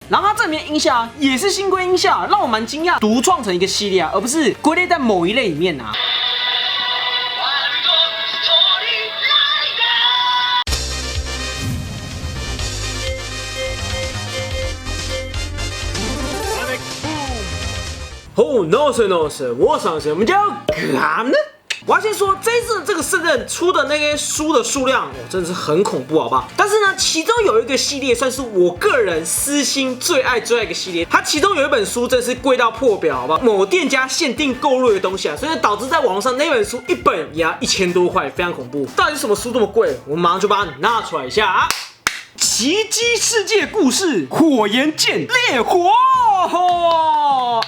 然后它这里面音效啊也是新规音效，让我蛮惊讶，独创成一个系列啊，而不是归类在某一类里面啊。哦 ，no sir no sir， 我上次我们就干呢。我要先说，这一次这个圣刃出的那些书的数量，真的是很恐怖，好不好？但是呢，其中有一个系列算是我个人私心最爱一个系列，它其中有一本书真是贵到破表，好不好？某店家限定购入的东西啊，所以导致在网上那本书一本也要1000多块，非常恐怖。到底是什么书这么贵？我们马上就把它拿出来一下啊！奇迹世界故事，火焰剑烈火。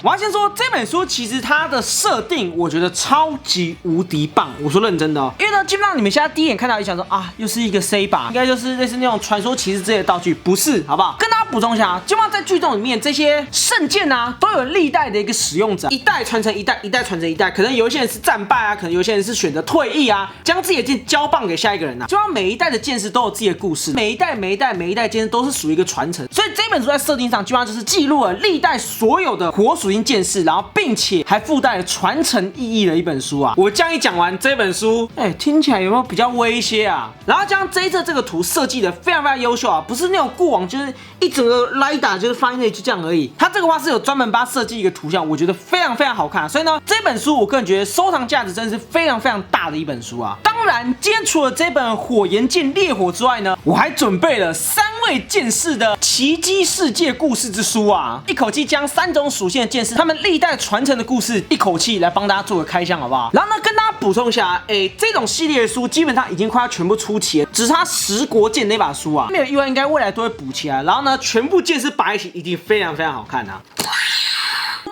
我要先说这本书，其实它的设定我觉得超级无敌棒。我说认真的哦，因为呢，基本上你们现在第一眼看到，你想说啊，又是一个 C 吧，应该就是类似那种传说骑士之类的道具，不是，好不好？跟大家补充一下，基本上在剧中里面，这些圣剑啊，都有历代的一个使用者，一代传承一代，一代传承一代。可能有一些人是战败啊，可能有些人是选择退役啊，将自己的剑交棒给下一个人啊。基本上每一代的剑士都有自己的故事，每一代剑士都是属于一个传承。所以这本书在设定上，基本上就是记录了历代所有的火属性剑士，然后并且还附带了传承意义的一本书啊！我这样一讲完这本书，听起来有没有比较威些啊？然后将这一次这个图设计的非常优秀啊，不是那种过往就是一整个雷达就是放进去就这样而已。它这个话是有专门帮它设计一个图像，我觉得非常好看啊。所以呢，这本书我个人觉得收藏价值真的是非常大的一本书啊。当然，今天除了这本《火焰剑烈火》之外呢，我还准备了3位剑士的奇迹世界故事之书啊，一口气将3种属性的剑士他们历代传承的故事一口气来帮大家做个开箱，好不好？然后呢，跟大家补充一下，这种系列的书基本上已经快要全部出齐了，只差10国剑那把书啊，没有意外应该未来都会补起来。然后呢，全部剑士摆一起，一定非常好看啊。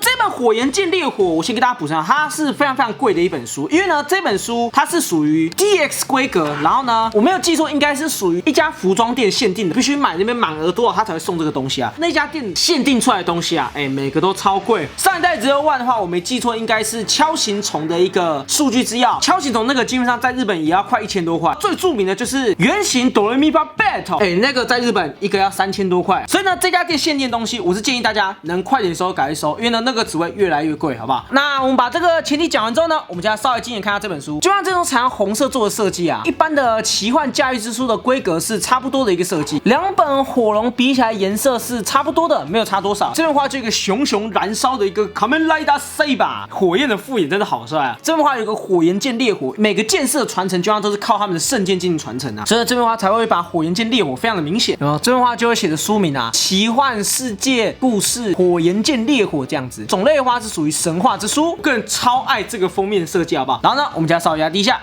这本《火焰剑烈火》，我先给大家补充，它是非常贵的一本书，因为呢，这本书它是属于 DX 规格，然后呢，我没有记错，应该是属于一家服装店限定的，必须买那边满额多少，它才会送这个东西啊。那家店限定出来的东西啊，每个都超贵。上一代Zero One的话，我没记错，应该是锹形虫的一个数据资料，锹形虫那个基本上在日本也要快1000多块。最著名的就是圆形哆来咪发 Battle，那个在日本一个要3000多块。所以呢，这家店限定的东西，我是建议大家能快点收，赶快收，因为呢，那个只会越来越贵，好不好？那我们把这个前提讲完之后呢，我们就要稍微近眼看下这本书。就像这种采用红色做的设计啊，一般的奇幻驾驭之书的规格是差不多的一个设计。2本火龙比起来颜色是差不多的，没有差多少。这边画就一个熊燃烧的一个 Kamen Rider Saber， 火焰的副眼真的好帅啊！这边画有一个火焰剑烈火，每个剑士的传承基本上都是靠他们的圣剑进行传承啊，所以这边画才会把火焰剑烈火非常的明显。然后这边画就会写着书名啊，奇幻世界故事火焰剑烈火这样子。种类的话是属于神话之书，个人超爱这个封面设计，好不好？然后呢，我们就要稍微压低一下。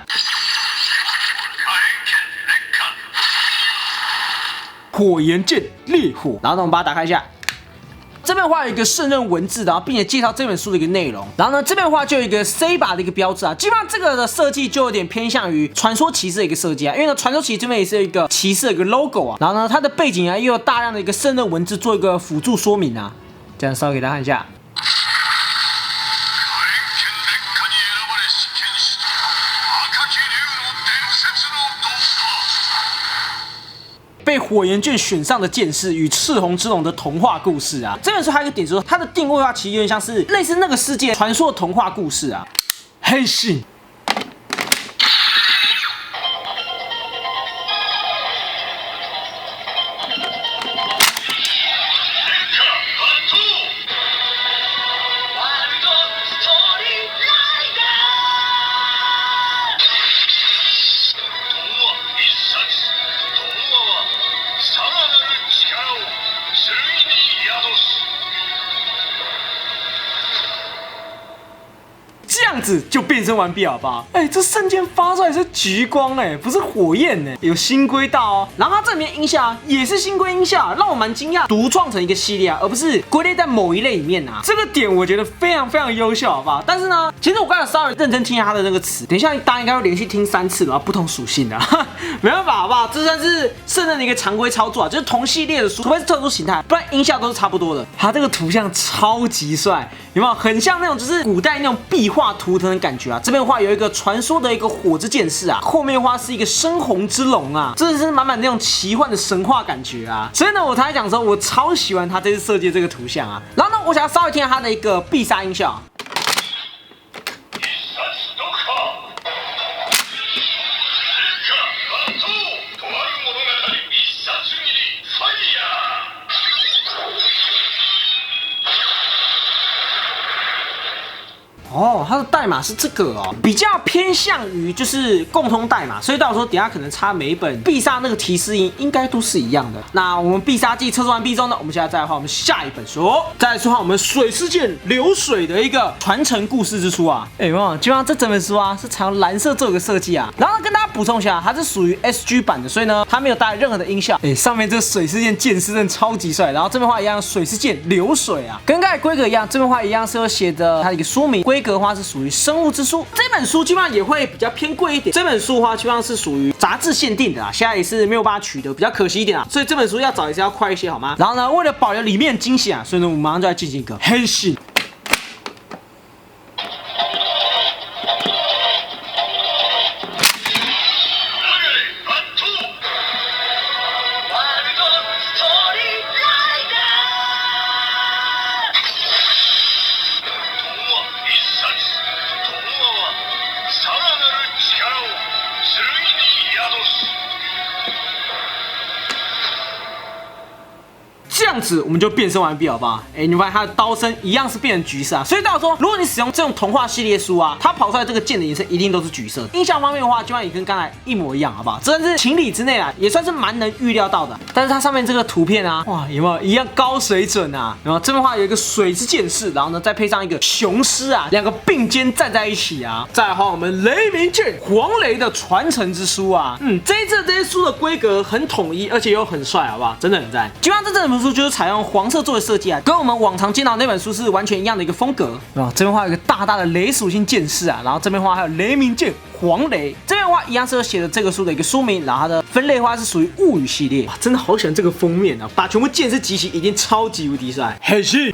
火焰剑烈火，然后呢，我们把它打开一下。这边的话有一个圣刃文字，然后并且介绍这本书的一个内容。然后呢，这边的话就有一个 C 把的一个标志啊，基本上这个的设计就有点偏向于传说骑士的一个设计啊，因为呢，传说骑士这边也是有一个骑士的一个 logo 啊。然后呢，它的背景啊又有大量的一个圣刃文字做一个辅助说明啊，这样稍微给大家看一下。被火焰卷选上的剑士与赤红之龙的童话故事啊，这本书还有一个点就是它的定位的话，其实有点像是类似那个世界传说的童话故事啊。黑信。这样子就变身完毕，好不好？这圣剑发出来是橘光不是火焰有新规到哦。然后它这里面音效也是新规音效，让我蛮惊讶，独创成一个系列啊，而不是归类在某一类里面啊。这个点我觉得非常优秀，好不好？但是呢，其实我刚才稍微认真听一下它的那个词，等一下大家应该会连续听3次了，不同属性的，没办法，好不好？这算是圣刃的一个常规操作啊，就是同系列的书，除非是特殊形态，不然音效都是差不多的。它这个图像超级帅，有没有？很像那种就是古代那种壁画图图腾的感觉啊。这边的话有一个传说的一个火之剑士啊，后面的话是一个深红之龙啊，真的是满满那种奇幻的神话感觉啊。所以呢，我才讲说，我超喜欢他这次设计的这个图像啊。然后呢，我想要稍微听下他的一个必杀音效。哦，它的代码是这个哦，比较偏向于就是共通代码，所以到时候等一下可能插每一本必杀那个提示音应该都是一样的。那我们必杀技测试完毕之后呢，我们现在再来画我们下一本书，再来说画我们水之剑流水的一个传承故事之书啊。哎，基本上这整本书啊是采用蓝色做一个设计啊，然后呢跟大家补充一下，它是属于 SG 版的，所以呢它没有带任何的音效。哎，上面这个水之剑剑士真的超级帅，然后这边画一样水之剑流水啊，跟刚才规格一样，这边画一样是有写的它的一个说明。规格的话是属于生物之书，这本书基本上也会比较偏贵一点。这本书的话，基本上是属于杂志限定的啊，现在也是没有办法取得，比较可惜一点啊。所以这本书要找也是要快一些，好吗？然后呢，为了保留里面的惊喜啊，所以呢，我们马上就来进行一个黑信。这样子我们就变身完毕，好不好？你发现它的刀身一样是变成橘色啊，所以到时候如果你使用这种童话系列书啊，它跑出来这个剑的颜色一定都是橘色。印象方面的话，基本上也跟刚才一模一样，好不好？这算是情理之内啊，也算是蛮能预料到的。但是它上面这个图片啊，哇，有没有一样高水准啊？然后这边的话有一个水之剑士，然后呢再配上一个雄狮啊，两个并肩站在一起啊。再来画我们雷鸣剑黄雷的传承之书啊，这一次这些书的规格很统一，而且又很帅，好不好？真的很赞。基本上这本书就是采用黄色做的设计啊，跟我们往常见到那本书是完全一样的一个风格。这边画有一个大大的雷属性剑士啊，然后这边画还有雷鸣剑黄雷，这边画一样是有写的这个书的一个书名，然后它的分类话是属于物语系列。哇，真的好喜欢这个封面啊，把全部剑士集齐，一定超级无敌帅，很是。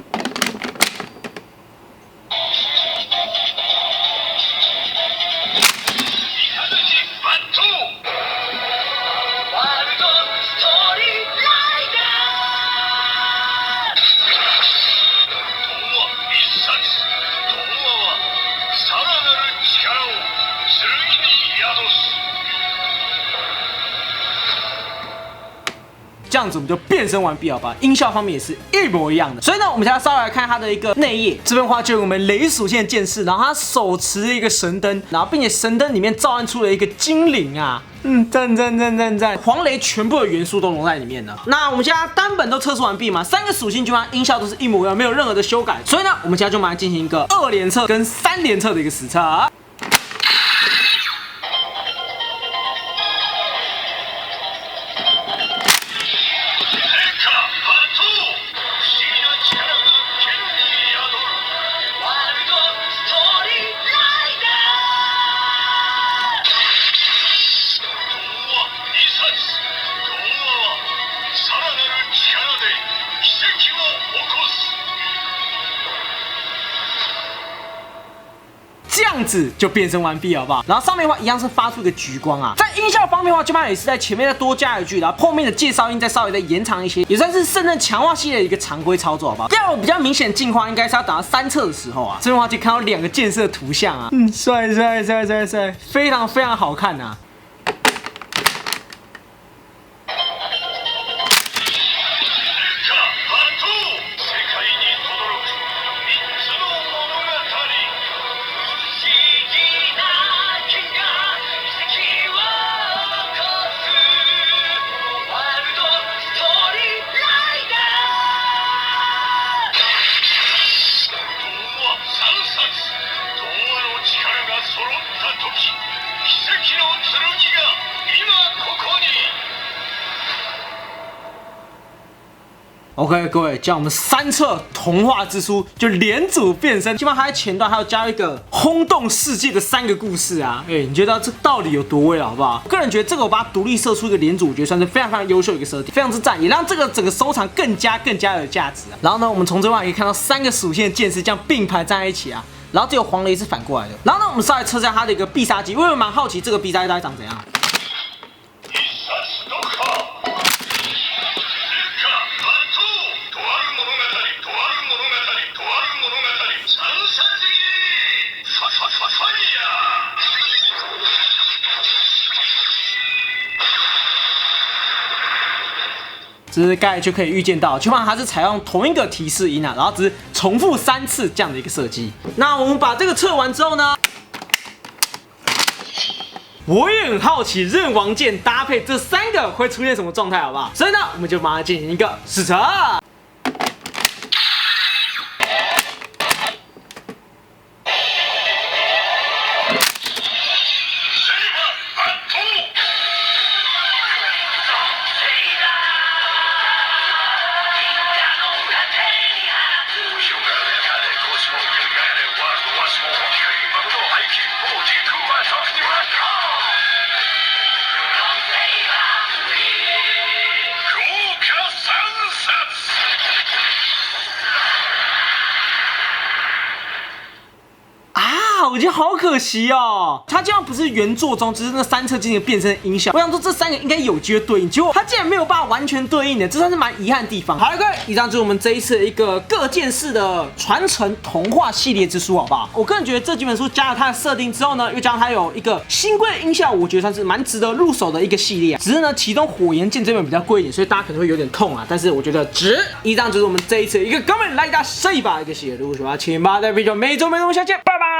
这样子我们就变身完毕，好吧？音效方面也是一模一样的。所以呢，我们现在稍微来看它的一个内页，这边的话就有我们雷属性的剑士，然后他手持了一个神灯，然后并且神灯里面召唤出了一个精灵啊，赞！黄雷全部的元素都融在里面了。那我们现在单本都测试完毕嘛，3个属性基本上音效都是一模一样，没有任何的修改。所以呢，我们现在就马上进行一个2连测跟3连测的一个实测。这样子就变身完毕，好不好？然后上面的话一样是发出一个橘光啊。在音效方面的话，基本上也是在前面再多加一句，然后后面的介绍音再稍微再延长一些，也算是圣刃强化系列的一个常规操作，好不好？第二个比较明显进化，应该是要等到3册的时候啊，这边的话就看到2个剑士的图像啊，帅，非常好看啊。OK， 各位，叫我们3册童话之书就连组变身，基本上还在前段还要加一个轰动世界的3个故事啊！你觉得这到底有多威了，好不好？个人觉得这个我把它独立设出一个连组，我觉得算是非常优秀的一个设定，非常之赞，也让这个整个收藏更加有价值啊。然后呢，我们从这块可以看到3个属性的剑士这样并排站在一起啊。然后只有黄雷是反过来的。然后呢，我们稍微测一下它的一个必杀技，我也蛮好奇这个必杀技大概长怎样。这是盖就可以预见到，基本上它是采用同一个提示音啊，然后只是重复3次这样的一个设计。那我们把这个测完之后呢，我也很好奇刃王剑搭配这3个会出现什么状态，好不好？所以呢，我们就马上进行一个试测。我觉得好可惜哦，它竟然不是原作中就是那3侧进行变身的音效。我想说这3个应该有机会对应，结果它竟然没有办法完全对应的，这算是蛮遗憾的地方。好了，各位，以上就是我们这一次的一个各件事的传承童话系列之书，好不好？我个人觉得这几本书加了它的设定之后呢，又加上它有一个新贵的音效，我觉得算是蛮值得入手的一个系列。只是呢，其中火焰剑这本比较贵一点，所以大家可能会有点痛啊。但是我觉得值。以上就是我们这一次一个根本来大射一把一个系列。如果喜欢，请把这 video 每周我们下见，拜拜。